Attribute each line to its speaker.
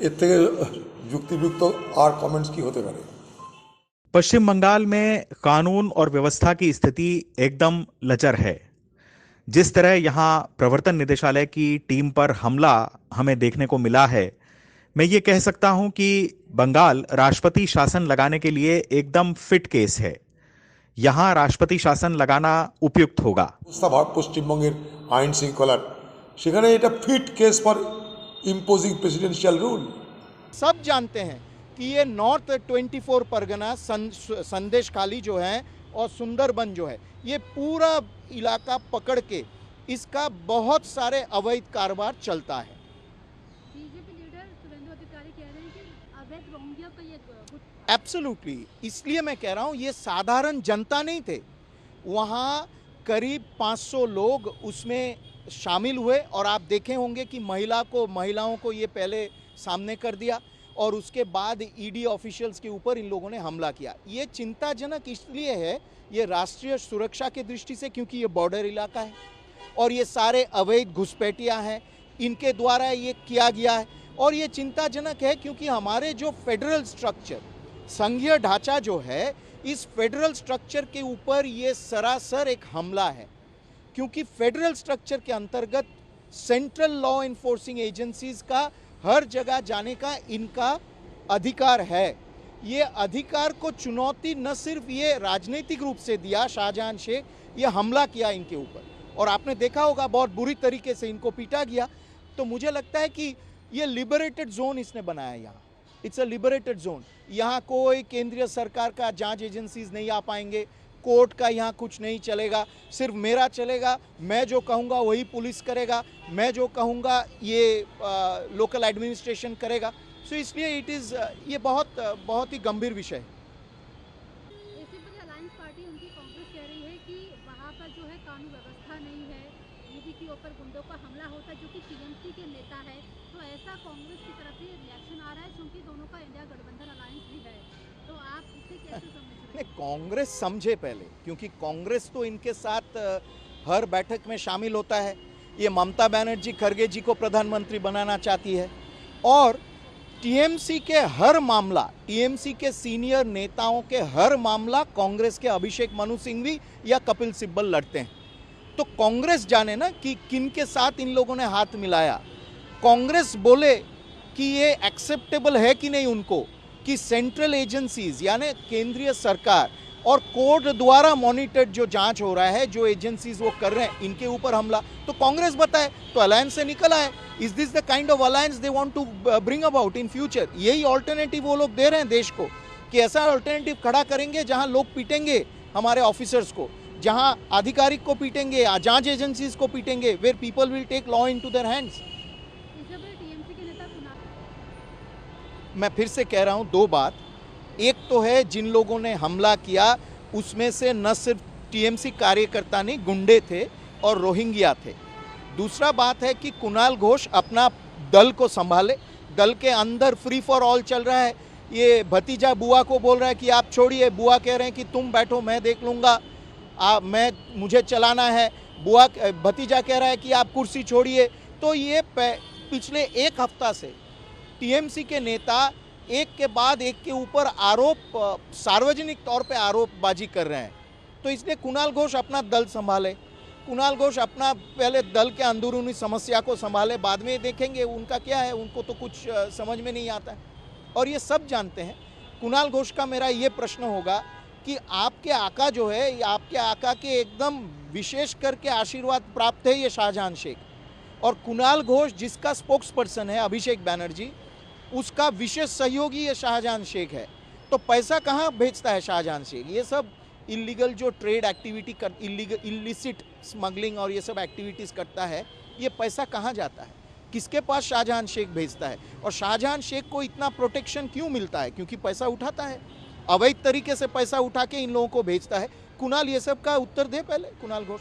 Speaker 1: এর থেকে যুক্তিযুক্ত আর কমেন্টস কি হতে পারে।
Speaker 2: पश्चिम बंगाल में कानून और व्यवस्था की स्थिति एकदम लचर है। जिस तरह यहां प्रवर्तन निदेशालय की टीम पर हमला हमें देखने को मिला है, मैं ये कह सकता हूं कि बंगाल राष्ट्रपति शासन लगाने के लिए एकदम फिट केस है। यहां राष्ट्रपति शासन लगाना उपयुक्त होगा।
Speaker 1: পশ্চিমবঙ্গের আইন শৃঙ্খলার সেখানে এটা fit case for imposing presidential rule.
Speaker 3: सब जानते हैं कि ये नॉर्थ 24 परगना संदेश खाली जो है और सुंदरबन जो है, ये पूरा इलाका पकड़ के इसका बहुत सारे अवैध कारोबार चलता है।
Speaker 4: बीजेपी लीडर सुरेंद्र अधिकारी कह रहे हैं कि अवैध रोहिंग्या का ये
Speaker 3: एब्सोल्युटली, इसलिए मैं कह रहा हूँ ये साधारण जनता नहीं थे। वहाँ करीब 500 लोग उसमें शामिल हुए और आप देखे होंगे कि महिलाओं को ये पहले सामने कर दिया और उसके बाद ईडी ऑफिशियल्स के ऊपर इन लोगों ने हमला किया। ये चिंताजनक इसलिए है, ये राष्ट्रीय सुरक्षा की दृष्टि से, क्योंकि ये बॉर्डर इलाका है और ये सारे अवैध घुसपैठियाँ हैं, इनके द्वारा ये किया गया है। और ये चिंताजनक है क्योंकि हमारे जो फेडरल स्ट्रक्चर, संघीय ढांचा जो है, इस फेडरल स्ट्रक्चर के ऊपर ये सरासर एक हमला है। क्योंकि फेडरल स्ट्रक्चर के अंतर्गत सेंट्रल लॉ इन्फोर्सिंग एजेंसीज का हर जगह जाने का इनका अधिकार है। ये अधिकार को चुनौती न सिर्फ ये राजनीतिक रूप से दिया शाहजहां शेख, ये हमला किया इनके ऊपर और आपने देखा होगा बहुत बुरी तरीके से इनको पीटा गया। तो मुझे लगता है कि ये लिबरेटेड जोन इसने बनाया यहाँ, इट्स अ लिबरेटेड जोन। यहाँ कोई केंद्रीय सरकार का जांच एजेंसीज नहीं आ पाएंगे, कोर्ट का यहाँ कुछ नहीं चलेगा, सिर्फ मेरा चलेगा। मैं जो कहूँगा वही पुलिस करेगा, मैं जो कहूँगा ये लोकल एडमिनिस्ट्रेशन करेगा। सो इसलिए ये बहुत ही गंभीर विषय है।
Speaker 4: अलायंस पार्टी उनकी कांग्रेस कह रही है कि वहाँ पर जो है कानून व्यवस्था नहीं है, ईडी के ऊपर गुंडों का हमला होता है जो कि टीएमसी के नेता है। तो ऐसा कांग्रेस की तरफ से रिएक्शन आ रहा है क्योंकि दोनों का इंडिया गठबंधन अलायंस भी है। तो आप इसे कैसे समझ रहे हैं?
Speaker 3: कांग्रेस समझे पहले, क्योंकि कांग्रेस तो इनके साथ हर बैठक में शामिल होता है। ये ममता बनर्जी खड़गे जी को प्रधानमंत्री बनाना चाहती है और टीएमसी के हर मामला, टीएमसी के सीनियर नेताओं के हर मामला कांग्रेस के अभिषेक मनु सिंघवी या कपिल सिब्बल लड़ते हैं। तो कांग्रेस जाने ना कि किन के साथ इन लोगों ने हाथ मिलाया। कांग्रेस बोले कि ये एक्सेप्टेबल है कि नहीं उनको कि सेंट्रल एजेंसीज यानी केंद्रीय सरकार और कोर्ट द्वारा मॉनिटर्ड जो जांच हो रहा है, जो एजेंसीज वो कर रहे हैं, इनके ऊपर हमला। तो कांग्रेस बताए तो अलायंस से निकला है। Is this the kind of alliance they want to bring about in future? यही ऑल्टरनेटिव वो लोग दे रहे हैं देश को कि ऐसा ऑल्टरनेटिव खड़ा करेंगे जहां लोग पीटेंगे हमारे ऑफिसर्स को, जहां आधिकारिक को पीटेंगे, जांच एजेंसीज को पीटेंगे, where people will take law into their hands. मैं फिर से कह रहा हूं दो बात। एक तो है जिन लोगों ने हमला किया उसमें से न सिर्फ टीएमसी कार्यकर्ता नहीं, गुंडे थे और रोहिंग्या थे। दूसरा बात है कि कुणाल घोष अपना दल को संभाले। दल के अंदर फ्री फॉर ऑल चल रहा है। ये भतीजा बुआ को बोल रहा है कि आप छोड़िए, बुआ कह रहे हैं कि तुम बैठो मैं देख लूँगा, मुझे चलाना है। भतीजा कह रहा है कि आप कुर्सी छोड़िए। तो ये पिछले एक हफ्ता से टीएमसी के नेता एक के बाद एक के ऊपर आरोप, सार्वजनिक तौर पे आरोपबाजी कर रहे हैं। तो इसलिए कुणाल घोष अपना दल संभाले, कुणाल घोष अपना पहले दल के अंदरूनी समस्या को संभाले, बाद में देखेंगे उनका क्या है। उनको तो कुछ समझ में नहीं आता है और ये सब जानते हैं। कुणाल घोष का मेरा ये प्रश्न होगा कि आपके आका जो है, आपके आका के एकदम विशेष करके आशीर्वाद प्राप्त है ये शाहजहां शेख, और कुणाल घोष जिसका स्पोक्स पर्सन है अभिषेक बैनर्जी, उसका विशेष सहयोगी ये शाहजहां शेख है। तो पैसा कहाँ भेजता है शाहजहां शेख? ये सब इलीगल जो ट्रेड एक्टिविटी कर, इलिसिट स्मगलिंग और ये सब एक्टिविटीज़ करता है, ये पैसा कहाँ जाता है? किसके पास शाहजहां शेख भेजता है? और शाहजहां शेख को इतना प्रोटेक्शन क्यों मिलता है? क्योंकि पैसा उठाता है, अवैध तरीके से पैसा उठा के इन लोगों को भेजता है। कुणाल ये सब का उत्तर दे पहले, कुणाल घोष।